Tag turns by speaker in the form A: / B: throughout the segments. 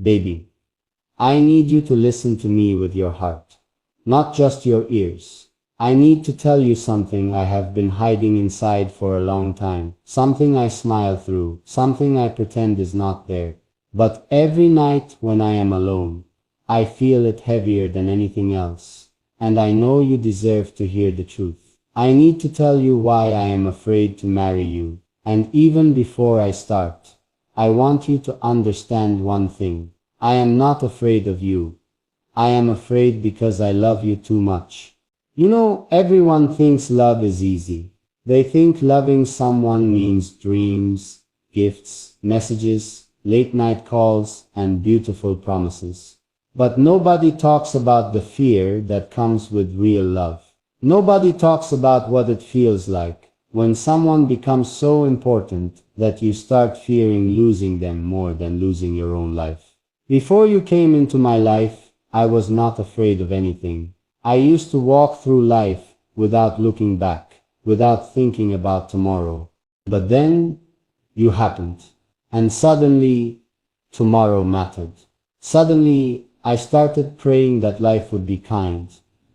A: Baby, I need you to listen to me with your heart, not just your ears. I need to tell you something I have been hiding inside for a long time, something I smile through, something I pretend is not there. But every night when I am alone, I feel it heavier than anything else. And I know you deserve to hear the truth. I need to tell you why I am afraid to marry you. And even before I start, I want you to understand one thing. I am not afraid of you. I am afraid because I love you too much. You know, everyone thinks love is easy. They think loving someone means dreams, gifts, messages, late night calls, and beautiful promises. But nobody talks about the fear that comes with real love. Nobody talks about what it feels like when someone becomes so important that you start fearing losing them more than losing your own life. Before you came into my life, I was not afraid of anything. I used to walk through life without looking back, without thinking about tomorrow. But then, you happened. And suddenly, tomorrow mattered. Suddenly, I started praying that life would be kind,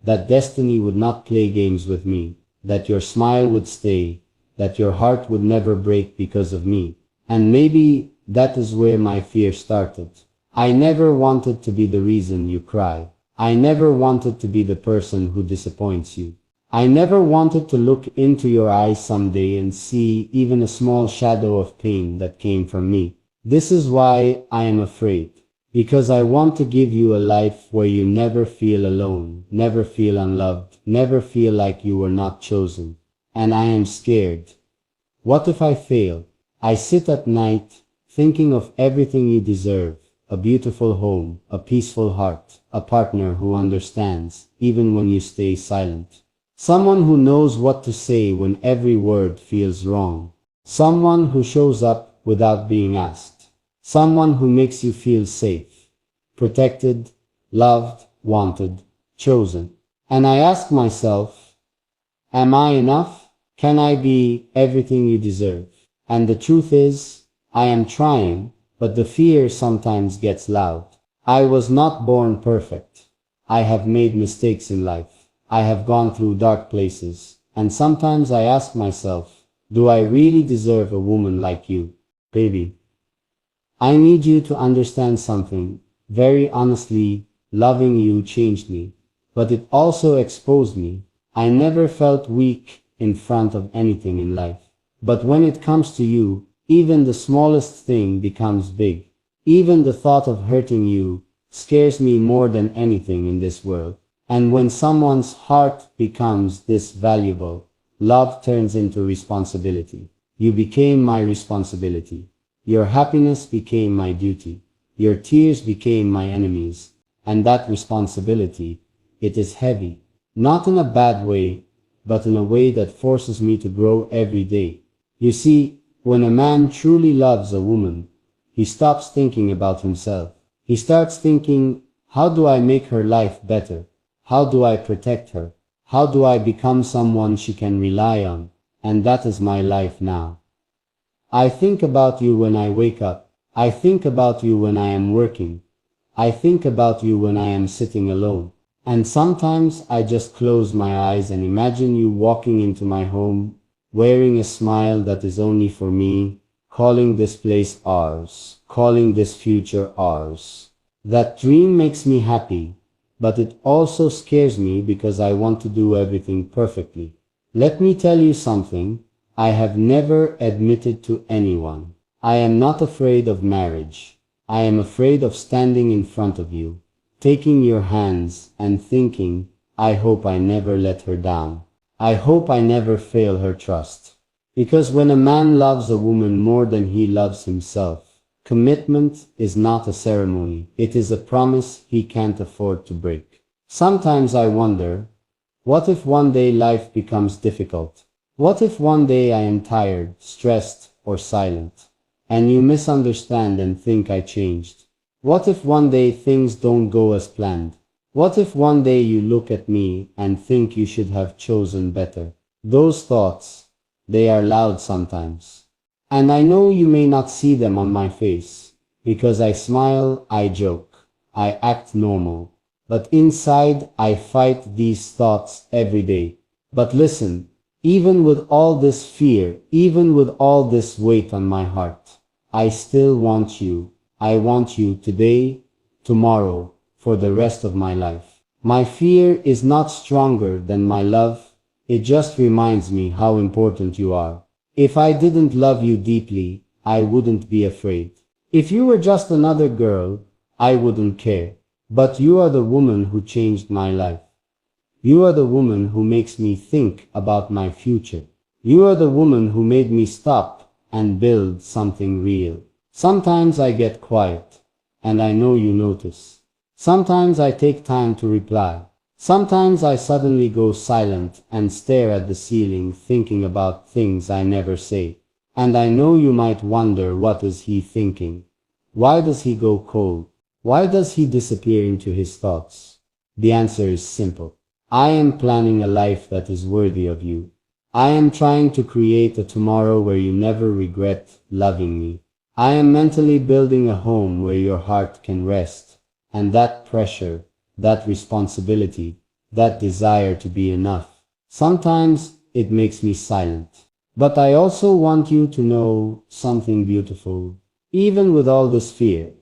A: that destiny would not play games with me, that your smile would stay, that your heart would never break because of me. And maybe that is where my fear started. I never wanted to be the reason you cry. I never wanted to be the person who disappoints you. I never wanted to look into your eyes someday and see even a small shadow of pain that came from me. This is why I am afraid. Because I want to give you a life where you never feel alone, never feel unloved, never feel like you were not chosen. And I am scared. What if I fail? I sit at night thinking of everything you deserve. A beautiful home, a peaceful heart, a partner who understands, even when you stay silent. Someone who knows what to say when every word feels wrong. Someone who shows up without being asked. Someone who makes you feel safe, protected, loved, wanted, chosen. And I ask myself, am I enough? Can I be everything you deserve? And the truth is, I am trying. But the fear sometimes gets loud. I was not born perfect. I have made mistakes in life. I have gone through dark places. And sometimes I ask myself, do I really deserve a woman like you? Baby, I need you to understand something. Very honestly, loving you changed me. But it also exposed me. I never felt weak in front of anything in life. But when it comes to you, even the smallest thing becomes big. Even the thought of hurting you scares me more than anything in this world. And when someone's heart becomes this valuable, love turns into responsibility. You became my responsibility. Your happiness became my duty. Your tears became my enemies. And that responsibility, it is heavy. Not in a bad way, but in a way that forces me to grow every day. You see, when a man truly loves a woman, he stops thinking about himself. He starts thinking, how do I make her life better? How do I protect her? How do I become someone she can rely on? And that is my life now. I think about you when I wake up. I think about you when I am working. I think about you when I am sitting alone. And sometimes I just close my eyes and imagine you walking into my home, wearing a smile that is only for me, calling this place ours, calling this future ours. That dream makes me happy, but it also scares me because I want to do everything perfectly. Let me tell you something I have never admitted to anyone. I am not afraid of marriage. I am afraid of standing in front of you, taking your hands and thinking, I hope I never let her down. I hope I never fail her trust. Because when a man loves a woman more than he loves himself, commitment is not a ceremony. It is a promise he can't afford to break. Sometimes I wonder, what if one day life becomes difficult? What if one day I am tired, stressed, or silent, and you misunderstand and think I changed? What if one day things don't go as planned? What if one day you look at me and think you should have chosen better? Those thoughts, they are loud sometimes. And I know you may not see them on my face. Because I smile, I joke, I act normal. But inside, I fight these thoughts every day. But listen, even with all this fear, even with all this weight on my heart, I still want you. I want you today, tomorrow, for the rest of my life. My fear is not stronger than my love. It just reminds me how important you are. If I didn't love you deeply, I wouldn't be afraid. If you were just another girl, I wouldn't care. But you are the woman who changed my life. You are the woman who makes me think about my future. You are the woman who made me stop and build something real. Sometimes I get quiet, and I know you notice. Sometimes I take time to reply. Sometimes I suddenly go silent and stare at the ceiling thinking about things I never say. And I know you might wonder, what is he thinking? Why does he go cold? Why does he disappear into his thoughts? The answer is simple. I am planning a life that is worthy of you. I am trying to create a tomorrow where you never regret loving me. I am mentally building a home where your heart can rest, and that pressure, that responsibility, that desire to be enough. Sometimes it makes me silent. But I also want you to know something beautiful. Even with all this fear,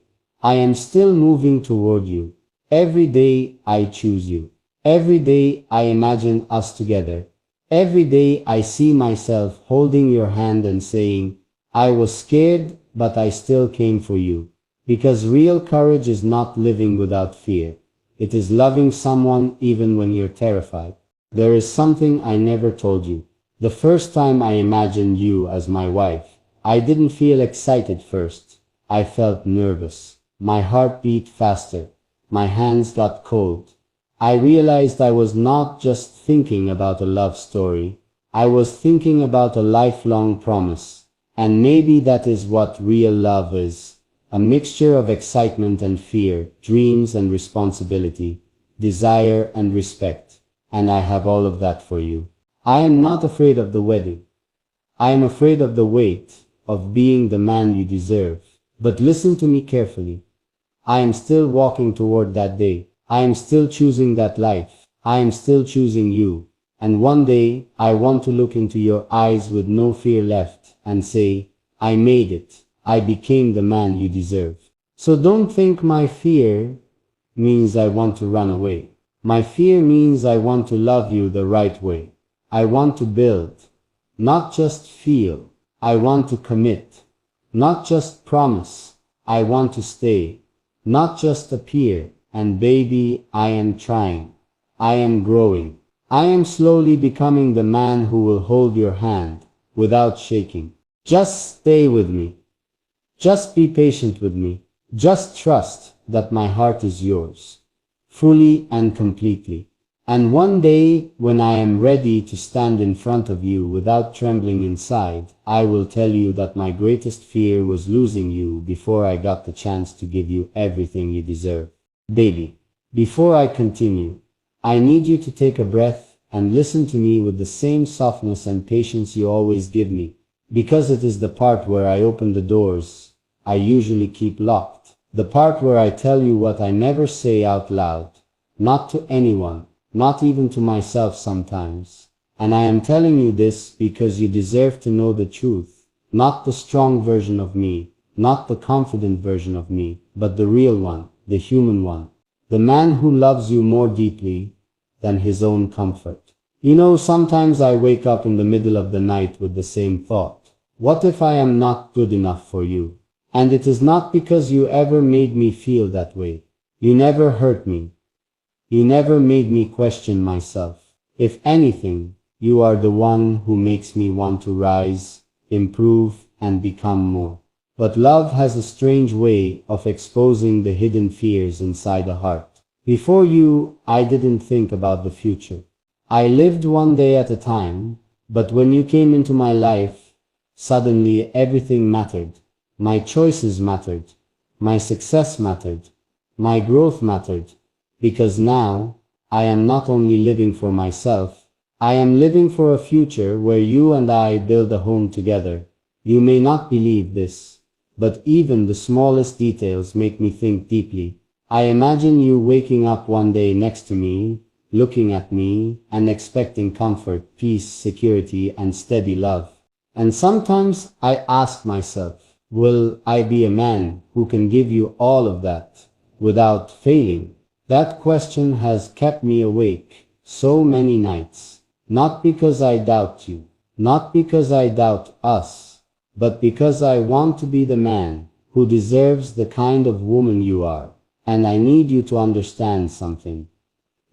A: I am still moving toward you. Every day I choose you. Every day I imagine us together. Every day I see myself holding your hand and saying, I was scared, but I still came for you. Because real courage is not living without fear. It is loving someone even when you're terrified. There is something I never told you. The first time I imagined you as my wife, I didn't feel excited first. I felt nervous. My heart beat faster. My hands got cold. I realized I was not just thinking about a love story. I was thinking about a lifelong promise. And maybe that is what real love is. A mixture of excitement and fear, dreams and responsibility, desire and respect. And I have all of that for you. I am not afraid of the wedding. I am afraid of the weight of being the man you deserve. But listen to me carefully. I am still walking toward that day. I am still choosing that life. I am still choosing you. And one day, I want to look into your eyes with no fear left and say, I made it. I became the man you deserve. So don't think my fear means I want to run away. My fear means I want to love you the right way. I want to build, not just feel. I want to commit, not just promise. I want to stay, not just appear. And baby, I am trying. I am growing. I am slowly becoming the man who will hold your hand without shaking. Just stay with me. Just be patient with me. Just trust that my heart is yours, fully and completely. And one day, when I am ready to stand in front of you without trembling inside, I will tell you that my greatest fear was losing you before I got the chance to give you everything you deserve. Baby, before I continue, I need you to take a breath and listen to me with the same softness and patience you always give me, because it is the part where I open the doors I usually keep locked, the part where I tell you what I never say out loud, not to anyone, not even to myself sometimes. And I am telling you this because you deserve to know the truth, not the strong version of me, not the confident version of me, but the real one, the human one, the man who loves you more deeply than his own comfort. You know, sometimes I wake up in the middle of the night with the same thought. What if I am not good enough for you? And it is not because you ever made me feel that way. You never hurt me. You never made me question myself. If anything, you are the one who makes me want to rise, improve, and become more. But love has a strange way of exposing the hidden fears inside the heart. Before you, I didn't think about the future. I lived one day at a time, but when you came into my life, suddenly everything mattered. My choices mattered. My success mattered. My growth mattered. Because now, I am not only living for myself, I am living for a future where you and I build a home together. You may not believe this, but even the smallest details make me think deeply. I imagine you waking up one day next to me, looking at me, and expecting comfort, peace, security, and steady love. And sometimes I ask myself, will I be a man who can give you all of that without failing? That question has kept me awake so many nights. Not because I doubt you, not because I doubt us, but because I want to be the man who deserves the kind of woman you are. And I need you to understand something.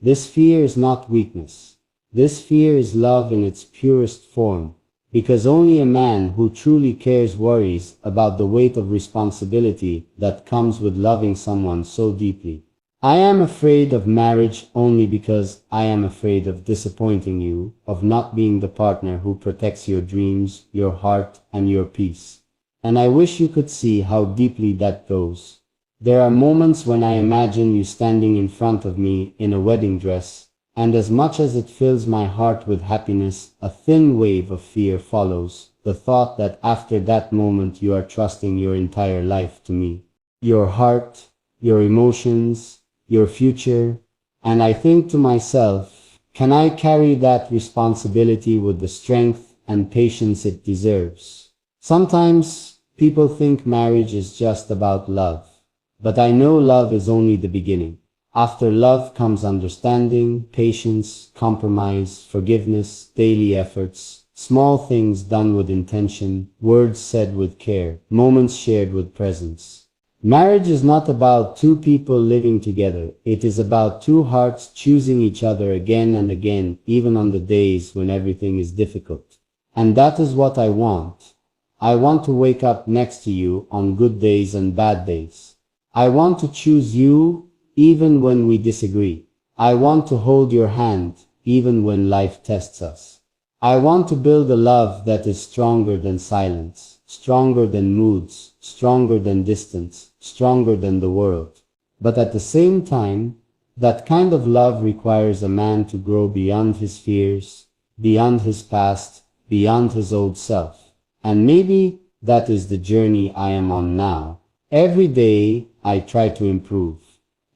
A: This fear is not weakness. This fear is love in its purest form. Because only a man who truly cares worries about the weight of responsibility that comes with loving someone so deeply. I am afraid of marriage only because I am afraid of disappointing you, of not being the partner who protects your dreams, your heart, and your peace. And I wish you could see how deeply that goes. There are moments when I imagine you standing in front of me in a wedding dress, and as much as it fills my heart with happiness, a thin wave of fear follows, the thought that after that moment you are trusting your entire life to me. Your heart, your emotions, your future, and I think to myself, can I carry that responsibility with the strength and patience it deserves? Sometimes people think marriage is just about love, but I know love is only the beginning. After love comes understanding, patience, compromise, forgiveness, daily efforts, small things done with intention, words said with care, moments shared with presence. Marriage is not about two people living together. It is about two hearts choosing each other again and again, even on the days when everything is difficult. And that is what I want. I want to wake up next to you on good days and bad days. I want to choose you even when we disagree. I want to hold your hand even when life tests us. I want to build a love that is stronger than silence, stronger than moods, stronger than distance, stronger than the world. But at the same time, that kind of love requires a man to grow beyond his fears, beyond his past, beyond his old self. And maybe that is the journey I am on now. Every day I try to improve.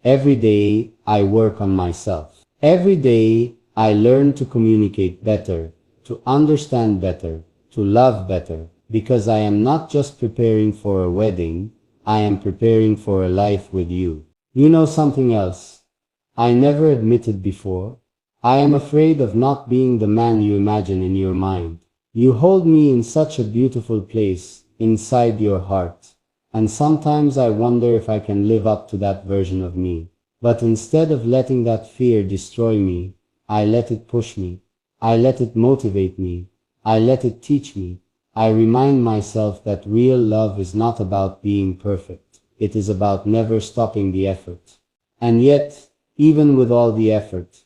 A: Every day I work on myself. Every day I learn to communicate better, to understand better, to love better, because I am not just preparing for a wedding, I am preparing for a life with you. You know something else I never admitted before? I am afraid of not being the man you imagine in your mind. You hold me in such a beautiful place inside your heart. And sometimes I wonder if I can live up to that version of me. But instead of letting that fear destroy me, I let it push me. I let it motivate me. I let it teach me. I remind myself that real love is not about being perfect. It is about never stopping the effort. And yet, even with all the effort,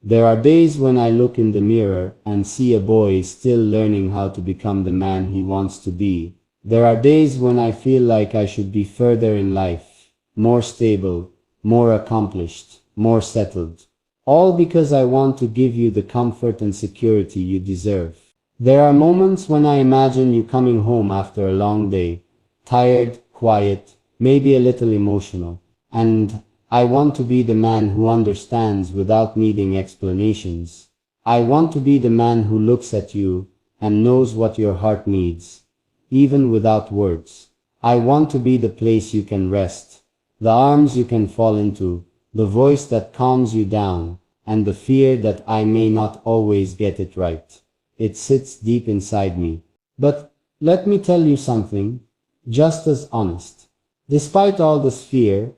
A: there are days when I look in the mirror and see a boy still learning how to become the man he wants to be. There are days when I feel like I should be further in life, more stable, more accomplished, more settled. All because I want to give you the comfort and security you deserve. There are moments when I imagine you coming home after a long day, tired, quiet, maybe a little emotional, and I want to be the man who understands without needing explanations. I want to be the man who looks at you and knows what your heart needs, even without words. I want to be the place you can rest, the arms you can fall into, the voice that calms you down, and the fear that I may not always get it right. It sits deep inside me. But let me tell you something, just as honest. Despite all this fear,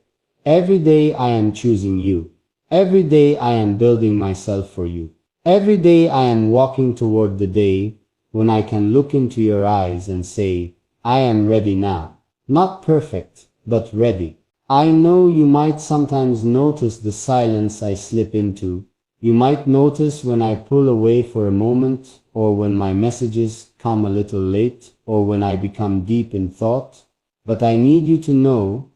A: every day I am choosing you. Every day I am building myself for you. Every day I am walking toward the day when I can look into your eyes and say, I am ready now. Not perfect, but ready. I know you might sometimes notice the silence I slip into. You might notice when I pull away for a moment, or when my messages come a little late, or when I become deep in thought. But I need you to know,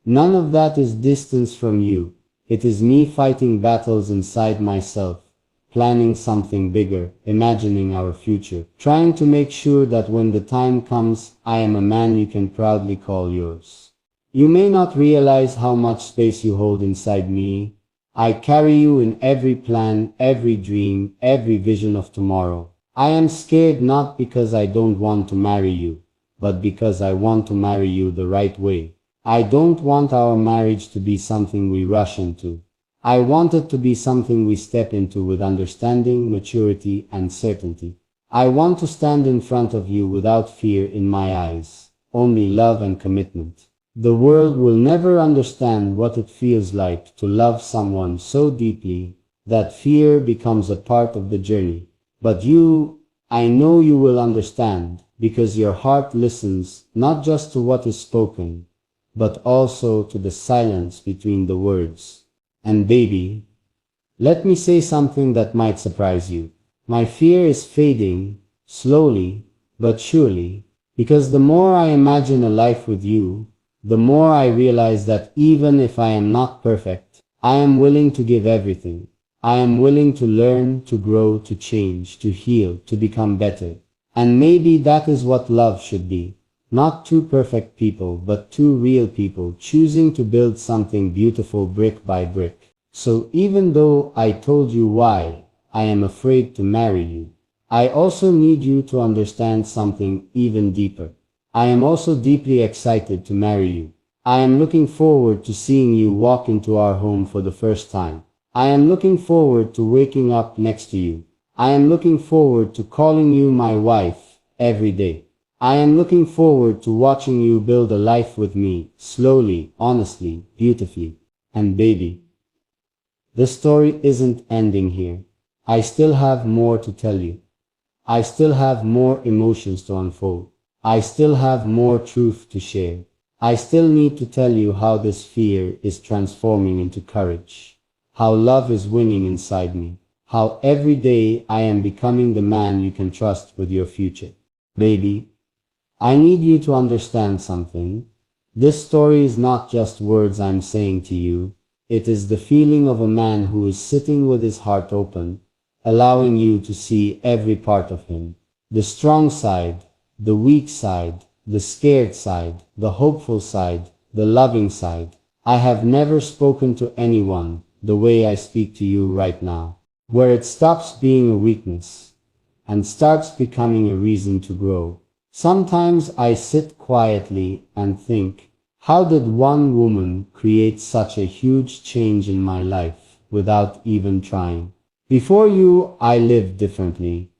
A: none of that is distance from you. It is me fighting battles inside myself, planning something bigger, imagining our future, trying to make sure that when the time comes, I am a man you can proudly call yours. You may not realize how much space you hold inside me. I carry you in every plan, every dream, every vision of tomorrow. I am scared not because I don't want to marry you, but because I want to marry you the right way. I don't want our marriage to be something we rush into. I want it to be something we step into with understanding, maturity, and certainty. I want to stand in front of you without fear in my eyes, only love and commitment. The world will never understand what it feels like to love someone so deeply that fear becomes a part of the journey. But you, I know you will understand, because your heart listens not just to what is spoken, but also to the silence between the words. And baby, let me say something that might surprise you. My fear is fading, slowly, but surely, because the more I imagine a life with you, the more I realize that even if I am not perfect, I am willing to give everything. I am willing to learn, to grow, to change, to heal, to become better. And maybe that is what love should be. Not two perfect people, but two real people choosing to build something beautiful brick by brick. So even though I told you why I am afraid to marry you, I also need you to understand something even deeper. I am also deeply excited to marry you. I am looking forward to seeing you walk into our home for the first time. I am looking forward to waking up next to you. I am looking forward to calling you my wife every day. I am looking forward to watching you build a life with me, slowly, honestly, beautifully. And baby, the story isn't ending here. I still have more to tell you. I still have more emotions to unfold. I still have more truth to share. I still need to tell you how this fear is transforming into courage, how love is winning inside me, how every day I am becoming the man you can trust with your future. Baby, I need you to understand something. This story is not just words I'm saying to you. It is the feeling of a man who is sitting with his heart open, allowing you to see every part of him. The strong side, the weak side, the scared side, the hopeful side, the loving side. I have never spoken to anyone the way I speak to you right now, where it stops being a weakness and starts becoming a reason to grow. Sometimes I sit quietly and think, how did one woman create such a huge change in my life without even trying? Before you, I lived differently.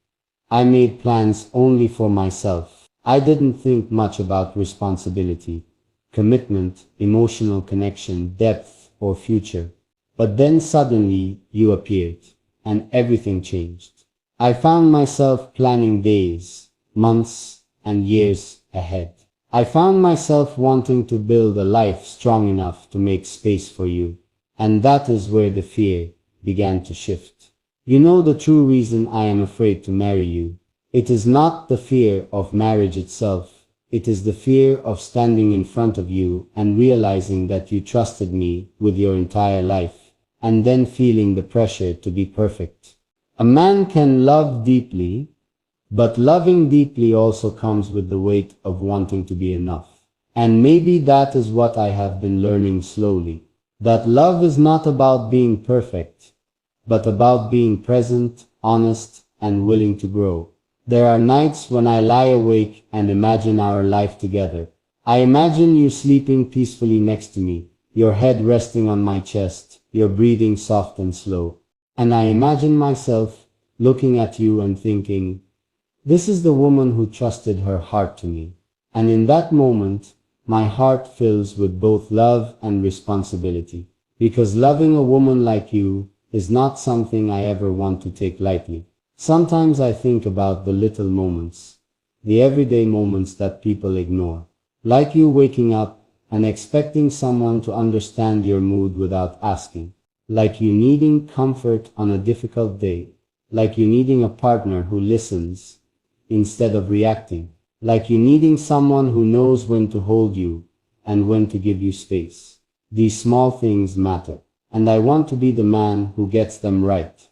A: I made plans only for myself. I didn't think much about responsibility, commitment, emotional connection, depth, or future. But then suddenly you appeared, and everything changed. I found myself planning days, months, and years ahead. I found myself wanting to build a life strong enough to make space for you. And that is where the fear began to shift. You know the true reason I am afraid to marry you. It is not the fear of marriage itself. It is the fear of standing in front of you and realizing that you trusted me with your entire life, and then feeling the pressure to be perfect. A man can love deeply, but loving deeply also comes with the weight of wanting to be enough. And maybe that is what I have been learning slowly. That love is not about being perfect, but about being present, honest, and willing to grow. There are nights when I lie awake and imagine our life together. I imagine you sleeping peacefully next to me, your head resting on my chest, your breathing soft and slow. And I imagine myself looking at you and thinking, this is the woman who trusted her heart to me. And in that moment, my heart fills with both love and responsibility. Because loving a woman like you is not something I ever want to take lightly. Sometimes I think about the little moments, the everyday moments that people ignore. Like you waking up and expecting someone to understand your mood without asking. Like you needing comfort on a difficult day. Like you needing a partner who listens instead of reacting. Like you needing someone who knows when to hold you and when to give you space. These small things matter, and I want to be the man who gets them right.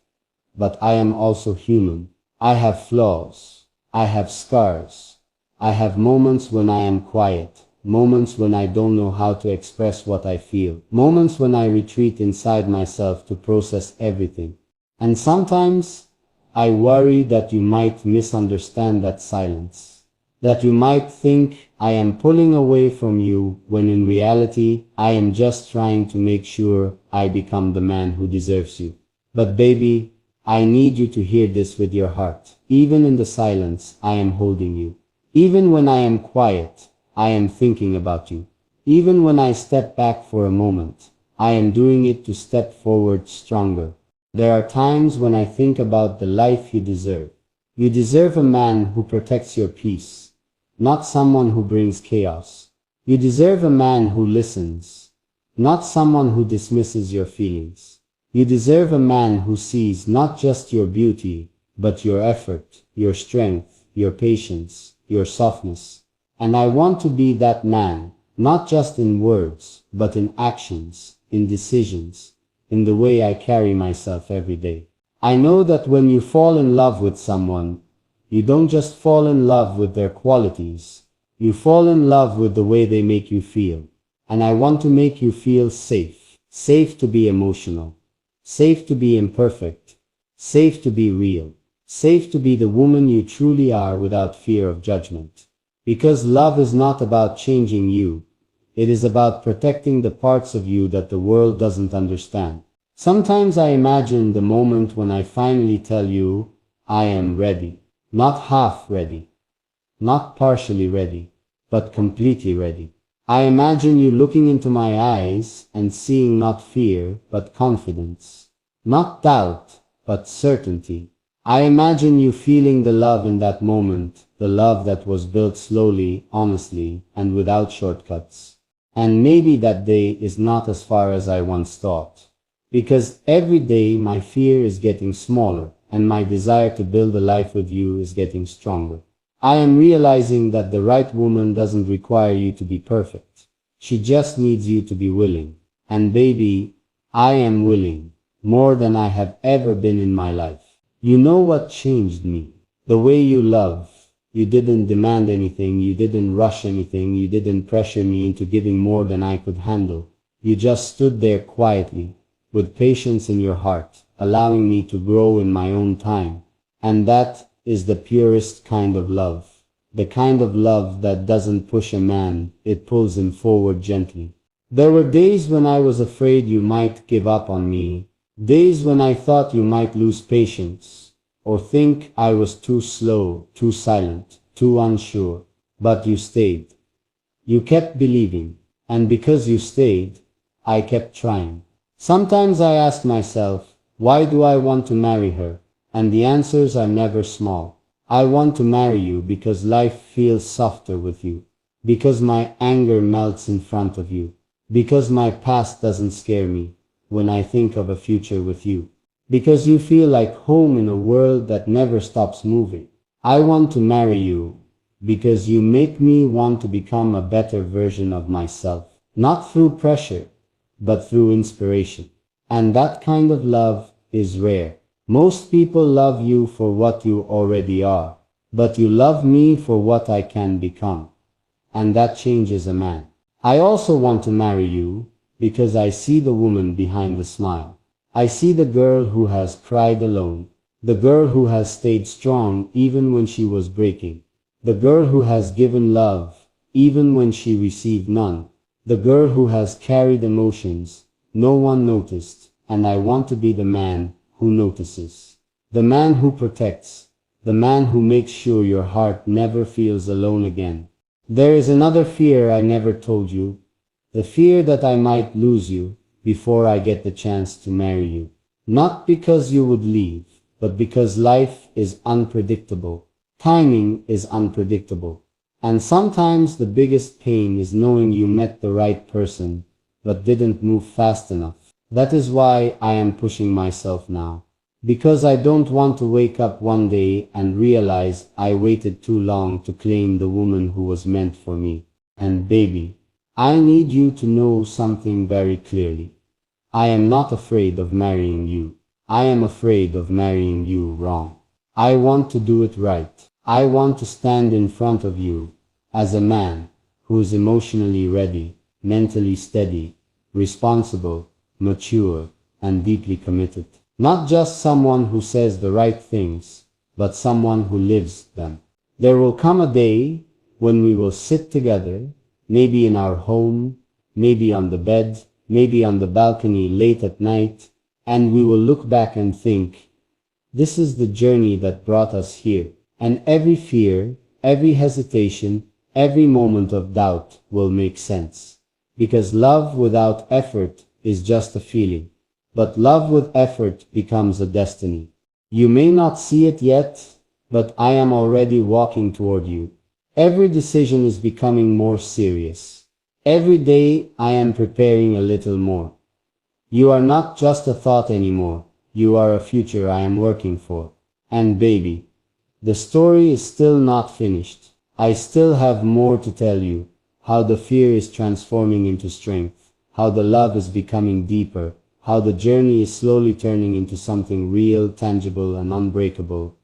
A: but I am also human. I have flaws. I have scars. I have moments when I am quiet, moments when I don't know how to express what I feel, moments when I retreat inside myself to process everything. And sometimes I worry that you might misunderstand that silence, that you might think I am pulling away from you when in reality I am just trying to make sure I become the man who deserves you. But baby, I need you to hear this with your heart. Even in the silence, I am holding you. Even when I am quiet, I am thinking about you. Even when I step back for a moment, I am doing it to step forward stronger. There are times when I think about the life you deserve. You deserve a man who protects your peace, not someone who brings chaos. You deserve a man who listens, not someone who dismisses your feelings. You deserve a man who sees not just your beauty, but your effort, your strength, your patience, your softness. And I want to be that man, not just in words, but in actions, in decisions, in the way I carry myself every day. I know that when you fall in love with someone, you don't just fall in love with their qualities, you fall in love with the way they make you feel. And I want to make you feel safe, safe to be emotional, safe to be imperfect, safe to be real, safe to be the woman you truly are without fear of judgment. Because love is not about changing you, it is about protecting the parts of you that the world doesn't understand. Sometimes I imagine the moment when I finally tell you, I am ready. Not half ready, not partially ready, but completely ready. I imagine you looking into my eyes and seeing not fear, but confidence. Not doubt, but certainty. I imagine you feeling the love in that moment, the love that was built slowly, honestly, and without shortcuts. And maybe that day is not as far as I once thought. Because every day my fear is getting smaller, and my desire to build a life with you is getting stronger. I am realizing that the right woman doesn't require you to be perfect. She just needs you to be willing. And baby, I am willing, more than I have ever been in my life. You know what changed me? The way you love. You didn't demand anything, you didn't rush anything, you didn't pressure me into giving more than I could handle. You just stood there quietly, with patience in your heart, allowing me to grow in my own time. And that is the purest kind of love. The kind of love that doesn't push a man, it pulls him forward gently. There were days when I was afraid you might give up on me. Days when I thought you might lose patience, or think I was too slow, too silent, too unsure. But you stayed. You kept believing. And because you stayed, I kept trying. Sometimes I ask myself, why do I want to marry her? And the answers are never small. I want to marry you because life feels softer with you. Because my anger melts in front of you. Because my past doesn't scare me when I think of a future with you. Because you feel like home in a world that never stops moving. I want to marry you because you make me want to become a better version of myself. Not through pressure, but through inspiration. And that kind of love is rare. Most people love you for what you already are, but you love me for what I can become. And that changes a man. I also want to marry you because I see the woman behind the smile. I see the girl who has cried alone, the girl who has stayed strong even when she was breaking, the girl who has given love even when she received none, the girl who has carried emotions no one noticed. And I want to be the man who notices, the man who protects, the man who makes sure your heart never feels alone again. There is another fear I never told you, the fear that I might lose you before I get the chance to marry you. Not because you would leave, but because life is unpredictable. Timing is unpredictable. And sometimes the biggest pain is knowing you met the right person, but didn't move fast enough. That is why I am pushing myself now. Because I don't want to wake up one day and realize I waited too long to claim the woman who was meant for me. And baby, I need you to know something very clearly. I am not afraid of marrying you. I am afraid of marrying you wrong. I want to do it right. I want to stand in front of you as a man who is emotionally ready, mentally steady, responsible, mature, and deeply committed. Not just someone who says the right things, but someone who lives them. There will come a day when we will sit together, maybe in our home, maybe on the bed, maybe on the balcony late at night, and we will look back and think, this is the journey that brought us here. And every fear, every hesitation, every moment of doubt will make sense. Because love without effort is just a feeling. But love with effort becomes a destiny. You may not see it yet, but I am already walking toward you. Every decision is becoming more serious. Every day I am preparing a little more. You are not just a thought anymore. You are a future I am working for. And baby, the story is still not finished. I still have more to tell you. How the fear is transforming into strength. How the love is becoming deeper. How the journey is slowly turning into something real, tangible, and unbreakable.